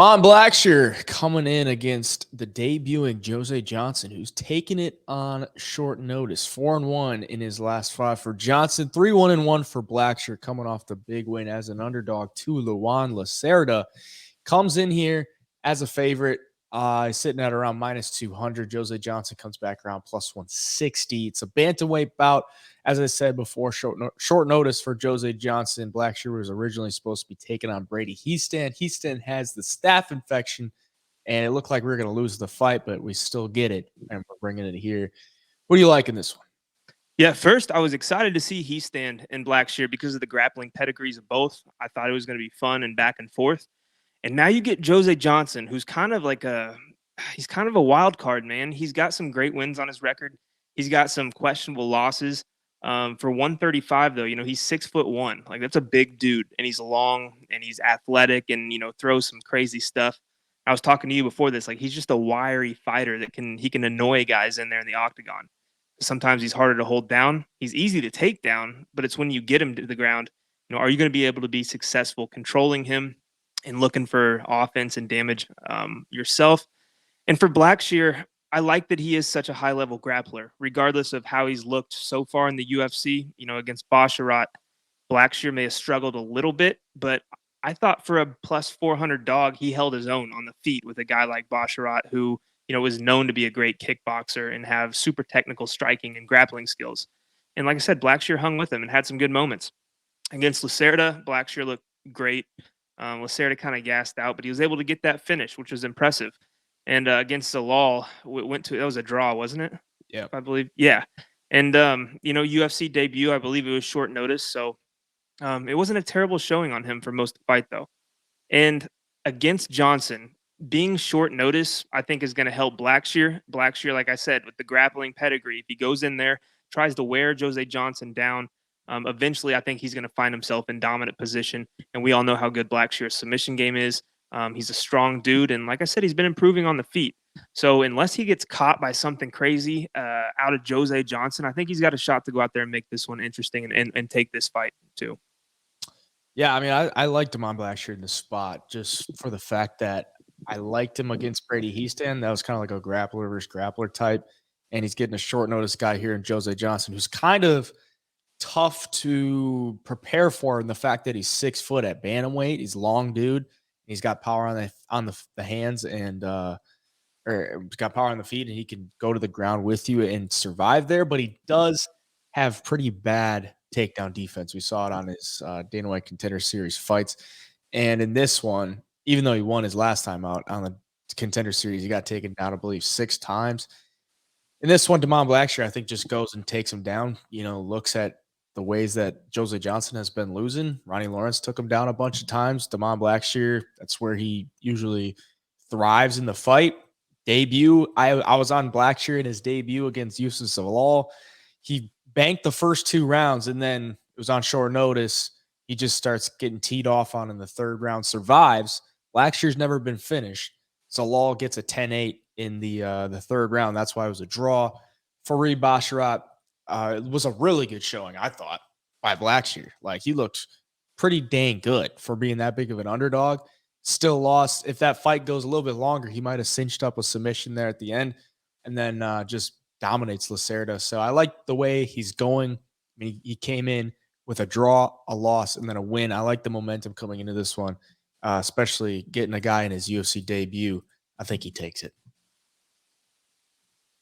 On Blackshear coming in against the debuting Jose Johnson, who's taken it on short notice. 4-1 in his last five for Johnson. 3-1-1 for Blackshear, coming off the big win as an underdog to Luan Lacerda. Comes in here as a favorite, sitting at around minus 200. Jose Johnson comes back around plus 160. It's a bantamweight bout. As I said before, short notice for Jose Johnson. Blackshear was originally supposed to be taking on Brady Heaston. Heaston has the staph infection, and it looked like we were going to lose the fight, but we still get it, and we're bringing it here. What do you like in this one? Yeah, first, I was excited to see Heaston and Blackshear because of the grappling pedigrees of both. I thought it was going to be fun and back and forth. And now you get Jose Johnson, who's kind of like he's kind of a wild card, man. He's got some great wins on his record. He's got some questionable losses. For 135, though, he's 6'1". Like, that's a big dude, and he's long and he's athletic and, throws some crazy stuff. I was talking to you before this, like, he's just a wiry fighter that he can annoy guys in there in the octagon. Sometimes he's harder to hold down. He's easy to take down, but it's when you get him to the ground, are you going to be able to be successful controlling him and looking for offense and damage yourself? And for Blackshear, I like that he is such a high-level grappler, regardless of how he's looked so far in the UFC. Against Basharat, Blackshear may have struggled a little bit, but I thought for a plus 400 dog, he held his own on the feet with a guy like Basharat, who was known to be a great kickboxer and have super technical striking and grappling skills. And like I said, Blackshear hung with him and had some good moments. Against Lacerda, Blackshear looked great. Lacerda kind of gassed out, but he was able to get that finish, which was impressive. And against Zalal, that was a draw, wasn't it? Yeah, I believe. Yeah. And, UFC debut, I believe it was short notice. So it wasn't a terrible showing on him for most of the fight, though. And against Johnson, being short notice, I think, is going to help Blackshear. Blackshear, like I said, with the grappling pedigree, if he goes in there, tries to wear Jose Johnson down, eventually I think he's going to find himself in dominant position. And we all know how good Blackshear's submission game is. He's a strong dude. And like I said, he's been improving on the feet. So unless he gets caught by something crazy out of Jose Johnson, I think he's got a shot to go out there and make this one interesting and take this fight too. Yeah, I mean, I liked him on Blackshear in the spot just for the fact that I liked him against Brady Heaston. That was kind of like a grappler versus grappler type. And he's getting a short notice guy here in Jose Johnson, who's kind of tough to prepare for in the fact that he's 6 foot at bantamweight. He's a long dude. He's got power on the hands and or he's got power on the feet, and he can go to the ground with you and survive there. But he does have pretty bad takedown defense. We saw it on his Dana White Contender Series fights, and in this one, even though he won his last time out on the Contender Series, he got taken down, I believe, 6 times. In this one, Damon Blackshear, I think, just goes and takes him down. Looks at the ways that Jose Johnson has been losing. Ronnie Lawrence took him down a bunch of times. Damon Blackshear, that's where he usually thrives in the fight. Debut, I was on Blackshear in his debut against Yusuf Zalal. He banked the first 2 rounds, and then it was on short notice. He just starts getting teed off on in the 3rd round, survives. Blackshear's never been finished. Zalal gets a 10-8 in the 3rd round. That's why it was a draw. Fareed Basharat, it was a really good showing, I thought, by Blackshear. Like, he looked pretty dang good for being that big of an underdog. Still lost. If that fight goes a little bit longer, he might have cinched up a submission there at the end, and then just dominates Lacerda. So I like the way he's going. I mean, he came in with a draw, a loss, and then a win. I like the momentum coming into this one, especially getting a guy in his UFC debut. I think he takes it.